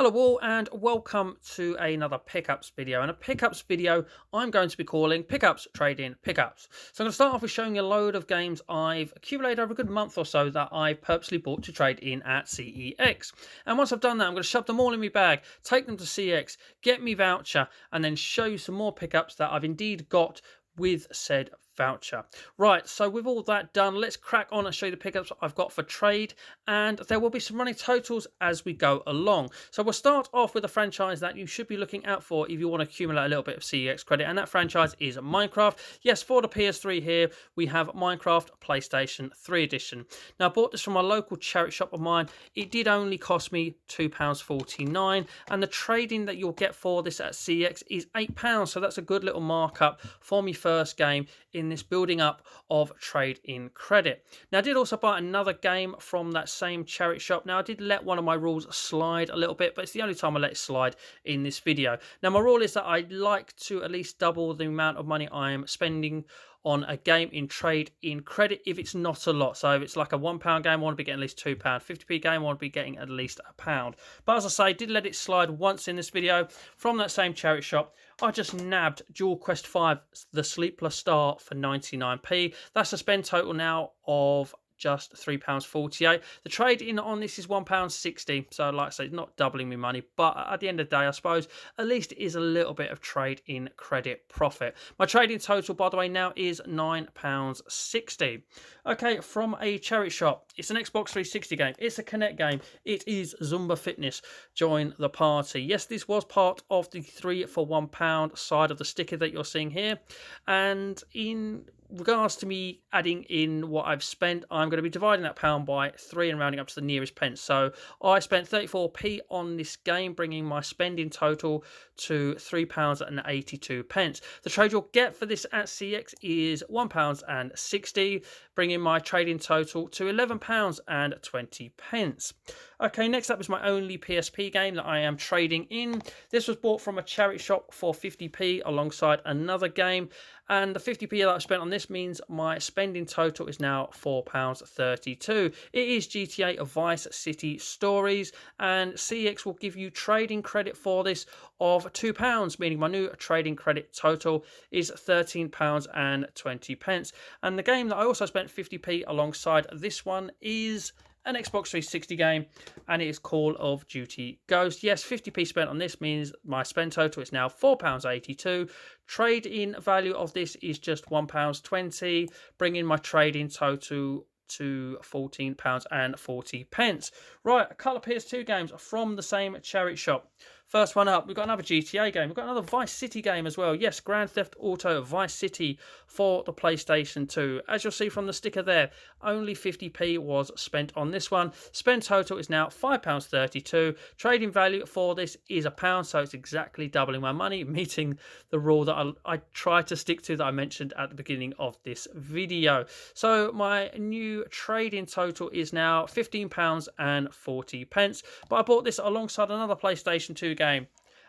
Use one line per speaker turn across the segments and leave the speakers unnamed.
Hello all and welcome to another pickups video, and a pickups video I'm going to be calling Pickups Trading Pickups. So I'm going to start off with showing you a load of games I've accumulated over a good month or so that I've purposely bought to trade in at CEX. And once I've done that, I'm going to shove them all in my bag, take them to CEX, get me voucher, and then show you some more pickups that I've indeed got with said voucher. Right, so with all that done, let's crack on and show you the pickups I've got for trade, and there will be some running totals as we go along. So we'll start off with a franchise that you should be looking out for if you want to accumulate a little bit of CEX credit, and that franchise is Minecraft. Yes, for the PS3 here, we have Minecraft PlayStation 3 edition. Now, I bought this from a local charity shop of mine. It did only cost me £2.49, and the trading that you'll get for this at CEX is £8, so that's a good little markup for me first game in this building up of trade in credit. Now, I did also buy another game from that same charity shop. Now, I did let one of my rules slide a little bit, but it's the only time I let it slide in this video. Now, my rule is that I like to at least double the amount of money I am spending on a game in trade in credit if it's not a lot. So if it's like a £1 game, I want to be getting at least £2. 50p game, I want to be getting at least £1. But as I say, did let it slide once in this video from that same charity shop. I just nabbed Dual Quest 5, The Sleepless Star, for 99p. That's a spend total now of just £3.48. The trade in on this is £1.60. So like I say, it's not doubling my money, but at the end of the day, I suppose at least it is a little bit of trade in credit profit. My trading total, by the way, now is £9.60. Okay, from a charity shop. It's an Xbox 360 game. It's a Connect game. It is Zumba Fitness. Join the party. Yes, this was part of the 3 for £1 side of the sticker that you're seeing here. And in regards to me adding in what I've spent, I'm going to be dividing that pound by 3 and rounding up to the nearest pence. So I spent 34p on this game, bringing my spending total to £3.82. The trade you'll get for this at CX is £1.60, bringing my trading total to £11.20. Okay, next up is my only PSP game that I am trading in. This was bought from a charity shop for 50p alongside another game, and the 50p that I've spent on this means my spending total is now £4.32. It is GTA Vice City Stories, and CEX will give you trading credit for this of £2, meaning my new trading credit total is £13.20. And the game that I also spent 50p alongside this one is an Xbox 360 game, and it is Call of Duty Ghost. Yes, 50p spent on this means my spend total is now £4.82. Trade in value of this is just £1.20, bringing my trading total to £14.40. Right, a couple of PS2 games from the same charity shop. First one up, we've got another GTA game. We've got another Vice City game as well. Yes, Grand Theft Auto Vice City for the PlayStation 2. As you'll see from the sticker there, only 50p was spent on this one. Spend total is now £5.32. Trading value for this is £1, so it's exactly doubling my money, meeting the rule that I try to stick to that I mentioned at the beginning of this video. So my new trading total is now £15.40. But I bought this alongside another PlayStation 2 game.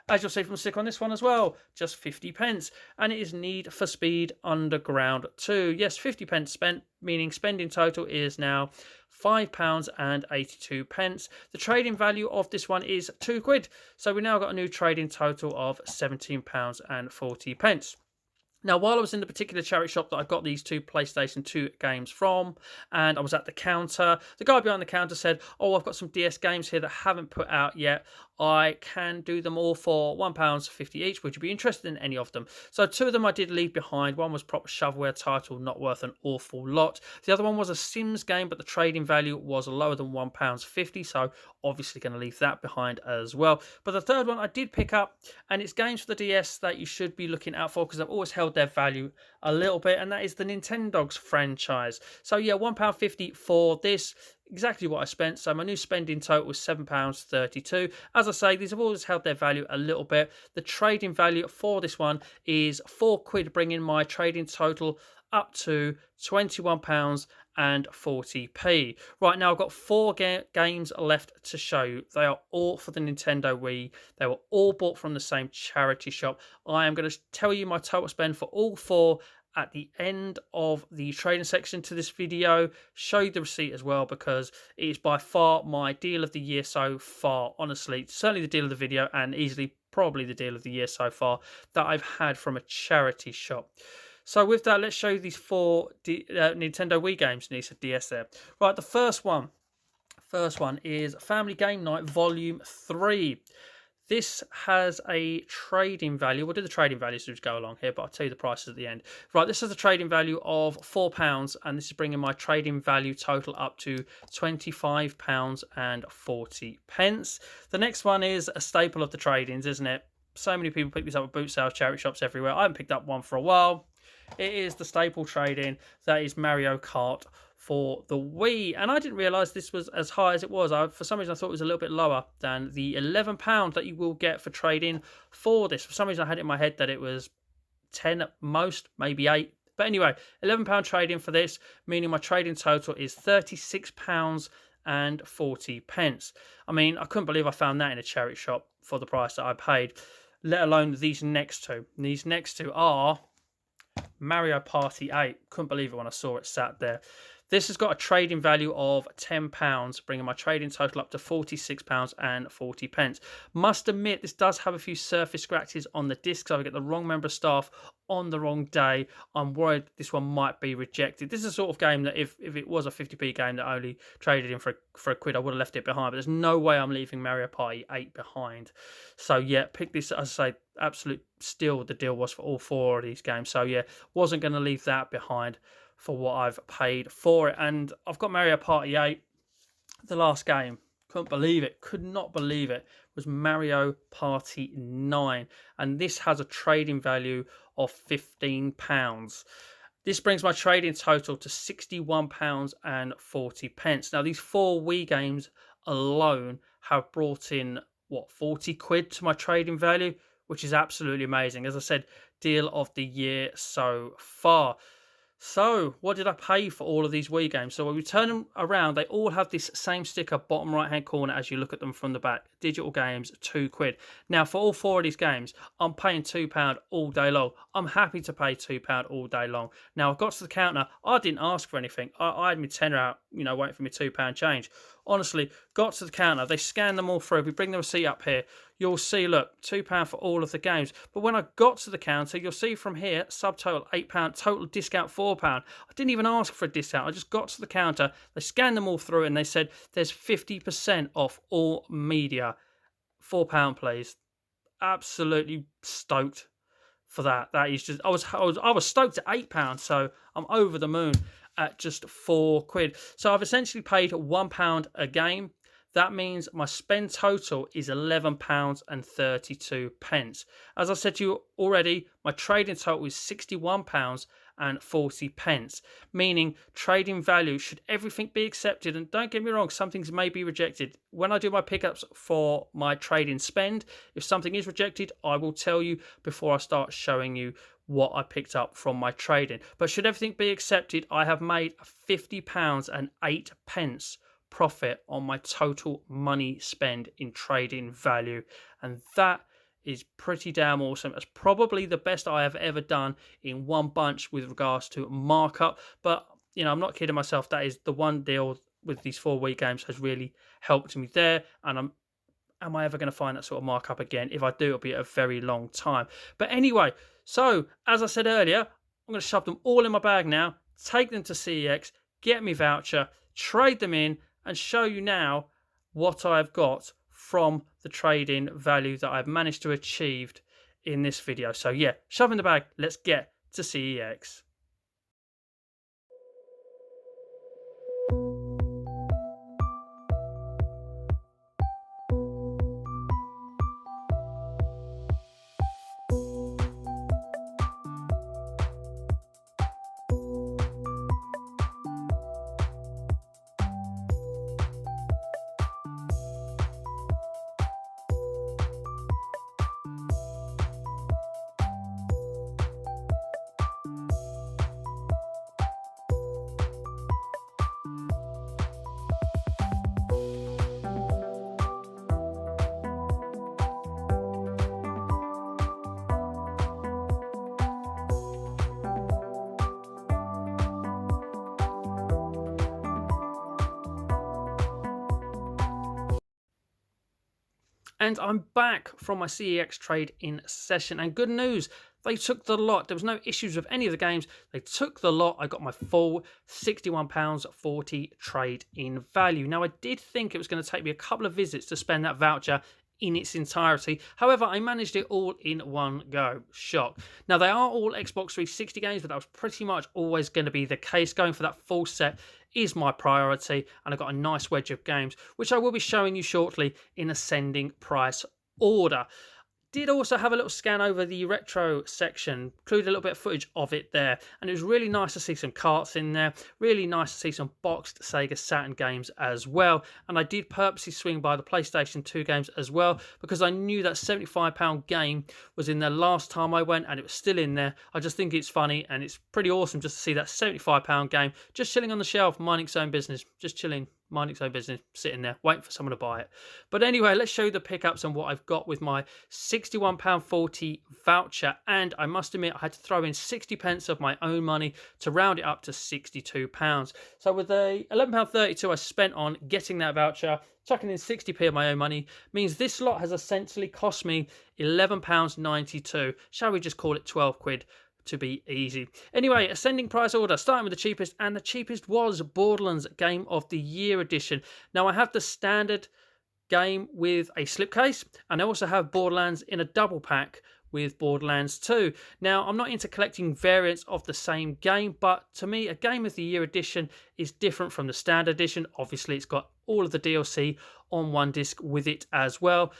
As you'll see from the stick on this one as well, just 50p, and it is Need for Speed Underground 2. Yes, 50p spent, meaning spending total is now £5.82. The trading value of this one is £2, so we now got a new trading total of £17.40. Now, while I was in the particular charity shop that I got these two PlayStation 2 games from, and I was at the counter, the guy behind the counter said, "Oh, I've got some DS games here that haven't put out yet. I can do them all for £1.50 each. Would you be interested in any of them?" So 2 of them I did leave behind. One was proper shovelware title, not worth an awful lot. The other one was a Sims game, but the trading value was lower than £1.50, so obviously going to leave that behind as well. But the third one I did pick up, and it's games for the DS that you should be looking out for because I've always held their value a little bit, and that is the Nintendogs franchise. So yeah, £1.50 for this. Exactly what I spent. So my new spending total was £7.32. As I say, these have always held their value a little bit. The trading value for this one is £4, bringing my trading total up to £21.40. Right, now I've got 4 games left to show you. They are all for the Nintendo Wii. They were all bought from the same charity shop. I am going to tell you my total spend for all 4 at the end of the trading section to this video, show you the receipt as well, because it is by far my deal of the year so far. Honestly, certainly the deal of the video, and easily probably the deal of the year so far that I've had from a charity shop. So with that, let's show you these four Nintendo Wii games. And it's a DS there. Right, the first one is Family Game Night Volume 3. This has a trading value. We'll do the trading values as we go along here, but I'll tell you the prices at the end. Right, this has a trading value of £4, and this is bringing my trading value total up to £25.40. The next one is a staple of the trade-ins, isn't it? So many people pick this up at boot sales, charity shops everywhere. I haven't picked up one for a while. It is the staple trade-in. That is Mario Kart for the Wii, and I didn't realise this was as high as it was. For some reason I thought it was a little bit lower than the £11 that you will get for trading for this. For some reason I had it in my head that it was 10 at most, maybe 8. But anyway, £11 trading for this, meaning my trading total is £36.40. I mean, I couldn't believe I found that in a charity shop for the price that I paid, let alone these next two. These next two are Mario Party 8. Couldn't believe it when I saw it sat there. This has got a trading value of £10, bringing my trading total up to £46.40. Must admit, this does have a few surface scratches on the disc, so I get the wrong member of staff on the wrong day. I'm worried this one might be rejected. This is a sort of game that if it was a 50p game that I only traded in for a quid, I would have left it behind. But there's no way I'm leaving Mario Party 8 behind. So yeah, pick this, as I say, absolute steal the deal was for all four of these games. So yeah, wasn't going to leave that behind for what I've paid for it. And I've got Mario Party 8. The last game, couldn't believe it, could not believe it, was Mario Party 9. And this has a trading value of £15. This brings my trading total to £61.40. Now, these four Wii games alone have brought in, what, 40 quid to my trading value, which is absolutely amazing. As I said, deal of the year so far. So, what did I pay for all of these Wii games? So, when we turn them around, they all have this same sticker, bottom right-hand corner, as you look at them from the back. Digital games, £2. Now, for all four of these games, I'm paying £2 all day long. I'm happy to pay £2 all day long. Now, I got to the counter. I didn't ask for anything. I had my tenner out, waiting for my £2 change. Honestly, got to the counter. They scanned them all through. We bring the receipt up here. You'll see, look, £2 for all of the games. But when I got to the counter, you'll see from here, subtotal £8, total discount £4. I didn't even ask for a discount. I just got to the counter. They scanned them all through and they said, there's 50% off all media. £4, please. Absolutely stoked for that. That is just, I was stoked at £8, so I'm over the moon at just £4. So I've essentially paid £1 a game. That means my spend total is £11.32. As I said to you already, my trading total is £61.40, meaning trading value, should everything be accepted, and don't get me wrong, some things may be rejected. When I do my pickups for my trading spend, if something is rejected, I will tell you before I start showing you what I picked up from my trading. But should everything be accepted, I have made £50.08 profit on my total money spend in trading value, and that is pretty damn awesome. It's probably the best I have ever done in one bunch with regards to markup. But I'm not kidding myself, that is the one deal with these four Wii games has really helped me there. And am I ever going to find that sort of markup again? If I do, it'll be a very long time. But anyway, so as I said earlier, I'm going to shove them all in my bag now, take them to CEX, get me voucher, trade them in, and show you now what I've got from the trading value that I've managed to achieve in this video. So yeah, shove in the bag, let's get to CEX. And I'm back from my CEX trade in session, and good news, they took the lot. There was no issues with any of the games. They took the lot. I got my full £61.40 trade in value. Now, I did think it was going to take me a couple of visits to spend that voucher in its entirety. However, I managed it all in one go. Shock. Now, they are all Xbox 360 games, but that was pretty much always going to be the case. Going for that full set is my priority, and I've got a nice wedge of games, which I will be showing you shortly in ascending price order. Did also have a little scan over the retro section, included a little bit of footage of it there, and it was really nice to see some carts in there, really nice to see some boxed Sega Saturn games as well. And I did purposely swing by the PlayStation 2 games as well, because I knew that £75 game was in there last time I went, and it was still in there. I just think it's funny, and it's pretty awesome just to see that £75 game just chilling on the shelf, minding its own business, just chilling, minding its own business, sitting there, waiting for someone to buy it. But anyway, let's show you the pickups and what I've got with my £61.40 voucher. And I must admit, I had to throw in 60 pence of my own money to round it up to £62. So with the £11.32 I spent on getting that voucher, chucking in 60p of my own money, means this lot has essentially cost me £11.92. Shall we just call it 12 quid? To be easy. Anyway, ascending price order, starting with the cheapest, and the cheapest was Borderlands Game of the Year edition. Now, I have the standard game with a slipcase, and I also have Borderlands in a double pack with Borderlands 2. Now, I'm not into collecting variants of the same game, but to me, a Game of the Year edition is different from the standard edition. Obviously, it's got all of the DLC on one disc with it as well.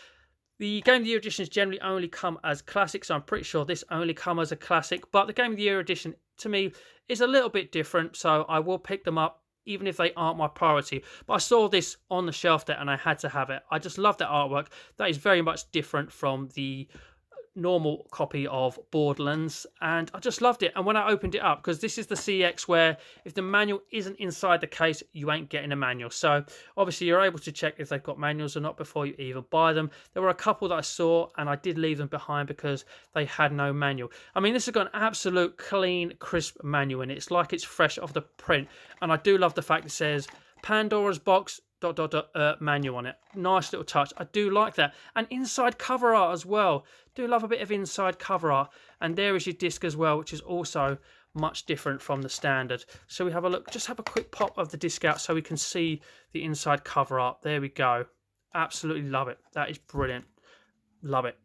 The Game of the Year editions generally only come as classics, so I'm pretty sure this only comes as a classic, but the Game of the Year edition, to me, is a little bit different, so I will pick them up, even if they aren't my priority. But I saw this on the shelf there, and I had to have it. I just love that artwork. That is very much different from the normal copy of Borderlands, and I just loved it. And when I opened it up, because this is the CEX where if the manual isn't inside the case, you ain't getting a manual. So obviously you're able to check if they've got manuals or not before you even buy them. There were a couple that I saw, and I did leave them behind because they had no manual. I mean, this has got an absolute clean, crisp manual in it. It's like it's fresh off the print, and I do love the fact it says Pandora's Box ... manual on it. Nice little touch. I do like that. And inside cover art as well. Do love a bit of inside cover art. And there is your disc as well, which is also much different from the standard. So we have a look. Just have a quick pop of the disc out so we can see the inside cover art. There we go. Absolutely love it. That is brilliant. Love it.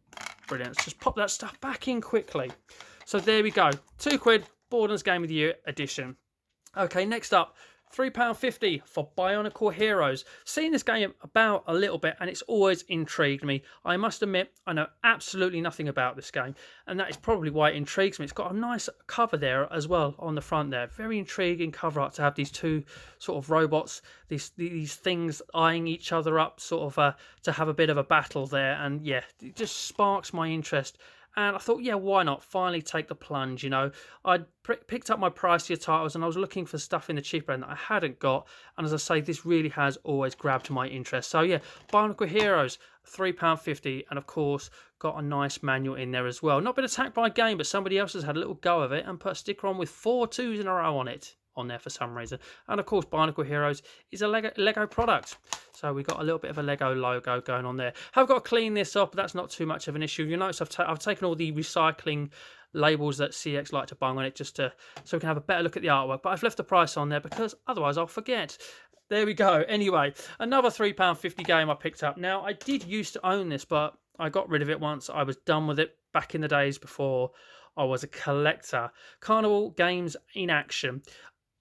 Brilliant. Let's just pop that stuff back in quickly. So there we go. £2, Borderlands Game of the Year edition. Okay, next up, £3.50 for Bionicle Heroes. Seen this game about a little bit, and it's always intrigued me. I must admit, I know absolutely nothing about this game, and that is probably why it intrigues me. It's got a nice cover there as well on the front there. Very intriguing cover art to have these two sort of robots, these things eyeing each other up, sort of to have a bit of a battle there. And yeah, it just sparks my interest. And I thought, yeah, why not? Finally take the plunge, you know. I'd picked up my pricier titles, and I was looking for stuff in the cheaper end that I hadn't got. And as I say, this really has always grabbed my interest. So yeah, Bionicle Heroes, £3.50. And of course, got a nice manual in there as well. Not been attacked by a game, but somebody else has had a little go of it and put a sticker on with 4 2s in a row on it. On there for some reason. And of course, Bionicle Heroes is a Lego product, so we got a little bit of a Lego logo going on there. I've got to clean this up, but that's not too much of an issue. You'll notice I've taken all the recycling labels that CEX like to bung on it just so we can have a better look at the artwork, but I've left the price on there because otherwise I'll forget. There we go. Anyway, another £3.50 game I picked up. Now, I did used to own this, but I got rid of it once I was done with it back in the days before I was a collector. Carnival Games in Action.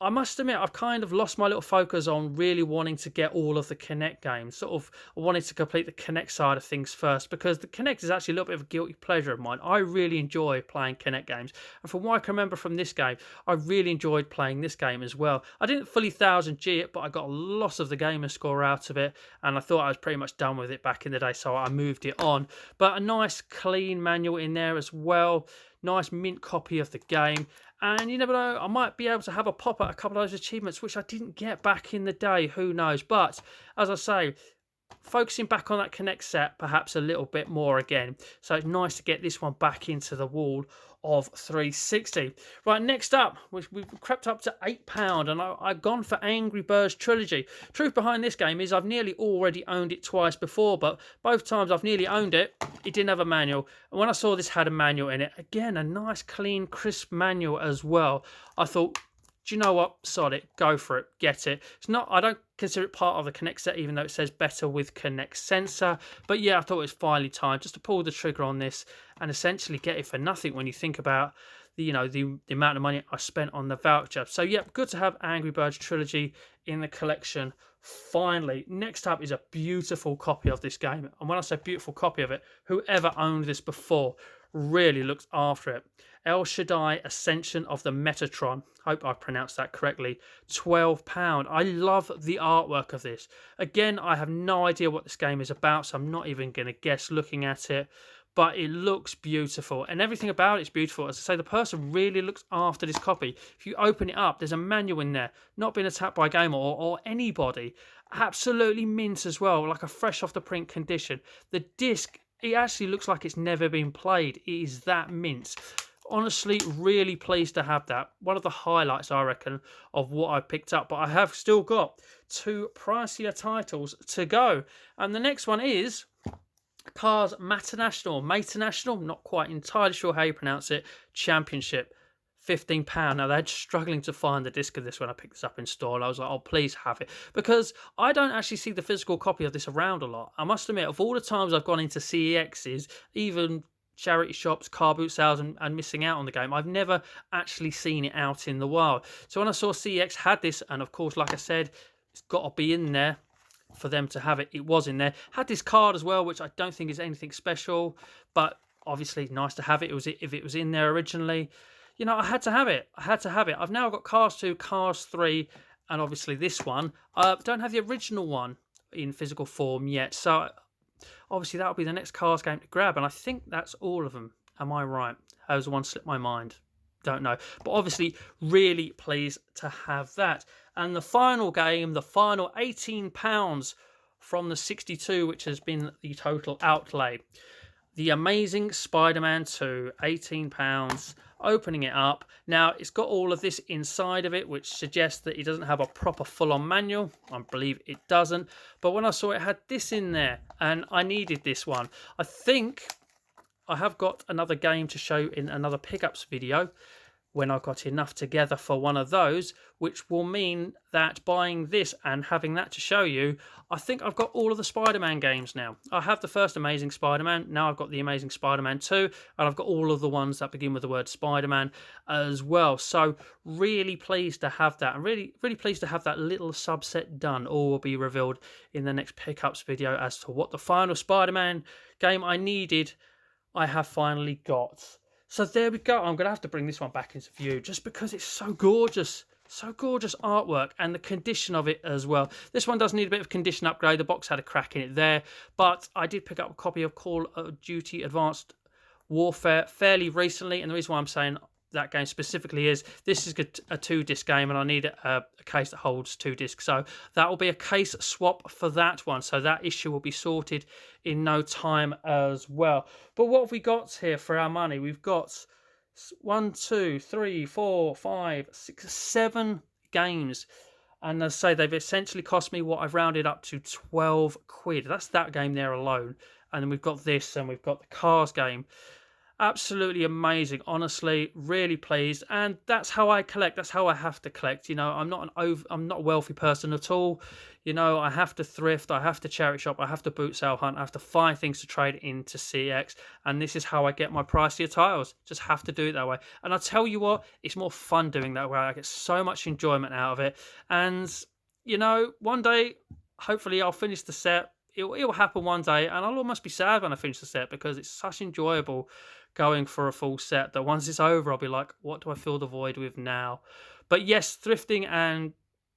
I must admit, I've kind of lost my little focus on really wanting to get all of the Kinect games. Sort of wanted to complete the Kinect side of things first, because the Kinect is actually a little bit of a guilty pleasure of mine. I really enjoy playing Kinect games. And from what I can remember from this game, I really enjoyed playing this game as well. I didn't fully 1000G it, but I got a lot of the gamer score out of it. And I thought I was pretty much done with it back in the day, so I moved it on. But a nice clean manual in there as well. Nice mint copy of the game. And you never know, I might be able to have a pop at a couple of those achievements, which I didn't get back in the day. Who knows? But as I say, focusing back on that Kinect set perhaps a little bit more again. So it's nice to get this one back into the wall of 360. Right, next up, we've crept up to £8, and I've gone for Angry Birds Trilogy. Truth behind this game is I've nearly already owned it twice before, but both times I've nearly owned it, it didn't have a manual. And when I saw this had a manual in it, again, a nice, clean, crisp manual as well, I thought, do you know what? Sod it. Go for it. Get it. It's not. I don't consider it part of the Kinect set, even though it says better with Kinect sensor. But yeah, I thought it was finally time just to pull the trigger on this and essentially get it for nothing when you think about the the amount of money I spent on the voucher. So yeah, good to have Angry Birds Trilogy in the collection. Finally, next up is a beautiful copy of this game. And when I say beautiful copy of it, whoever owned this before really looked after it. El Shaddai Ascension of the Metatron. Hope I pronounced that correctly. £12. I love the artwork of this. Again, I have no idea what this game is about, so I'm not even going to guess looking at it. But it looks beautiful, and everything about it's beautiful. As I say, the person really looks after this copy. If you open it up, there's a manual in there, not being attacked by a gamer or anybody. Absolutely mint as well, like a fresh off the print condition. The disc, it actually looks like it's never been played. It is that mint. Honestly, really pleased to have that. One of the highlights, I reckon, of what I picked up. But I have still got 2 pricier titles to go. And the next one is Cars Metatron, not quite entirely sure how you pronounce it, Championship. £15. Now, they're struggling to find the disc of this when I picked this up in store. And I was like, oh, please have it. Because I don't actually see the physical copy of this around a lot. I must admit, of all the times I've gone into CEXs, even charity shops, car boot sales, and missing out on the game, I've never actually seen it out in the wild. So when I saw CEX had this, and of course, like I said, it's got to be in there for them to have it. It was in there. Had this card as well, which I don't think is anything special, but obviously nice to have it. If it was in there originally, you know, I had to have it. I've now got Cars 2, Cars 3, and obviously this one. Don't have the original one in physical form yet, so obviously that'll be the next Cars game to grab, and I think that's all of them. Am I right? Has one slipped my mind? Don't know. But obviously, really pleased to have that. And the final game, the final £18 from the 62, which has been the total outlay. The Amazing Spider-Man 2, £18. Opening it up. Now, it's got all of this inside of it, which suggests that it doesn't have a proper full-on manual. I believe it doesn't. But when I saw it had this in there, and I needed this one. I think I have got another game to show in another pickups video when I got enough together for one of those, which will mean that buying this and having that to show you, I think I've got all of the Spider-Man games now. I have the first Amazing Spider-Man, now I've got the Amazing Spider-Man 2, and I've got all of the ones that begin with the word Spider-Man as well. So really pleased to have that, and really pleased to have that little subset done. All will be revealed in the next pickups video as to what the final Spider-Man game I needed I have finally got. So there we go. I'm going to have to bring this one back into view just because it's so gorgeous. So gorgeous artwork, and the condition of it as well. This one does need a bit of condition upgrade. The box had a crack in it there, but I did pick up a copy of Call of Duty Advanced Warfare fairly recently, and the reason why I'm saying that game specifically is this is a 2-disc game, and I need a case that holds 2 discs, so that will be a case swap for that one, so that issue will be sorted in no time as well. But what have we got here for our money? We've got 1, 2, 3, 4, 5, 6, 7 games, and as I say, they've essentially cost me what I've rounded up to £12. That's that game there alone. And then we've got this, and we've got the Cars game. Absolutely amazing, honestly, really pleased, and that's how I collect. That's how I have to collect. You know, I'm not a wealthy person at all. You know, I have to thrift, I have to charity shop, I have to boot sale hunt, I have to find things to trade into CEX, and this is how I get my pricier titles. Just have to do it that way. And I tell you what, it's more fun doing that way. I get so much enjoyment out of it, and you know, one day, hopefully, I'll finish the set. It will happen one day, and I'll almost be sad when I finish the set because it's such enjoyable going for a full set that once it's over, I'll be like, what do I fill the void with now? But yes, thrifting and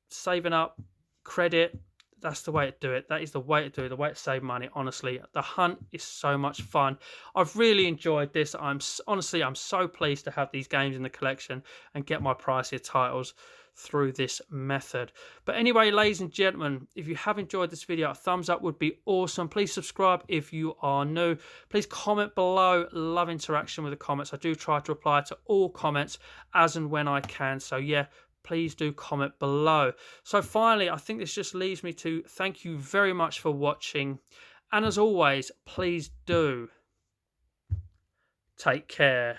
saving up credit, that's the way to do it. That is the way to do it, the way to save money. Honestly, the hunt is so much fun. I've really enjoyed this. Honestly, I'm so pleased to have these games in the collection and get my pricier titles through this method. But anyway, ladies and gentlemen, if you have enjoyed this video, a thumbs up would be awesome. Please subscribe if you are new. Please comment below. Love interaction with the comments. I do try to reply to all comments as and when I can. So yeah, please do comment below. So finally, I think this just leaves me to thank you very much for watching. And as always, please do take care.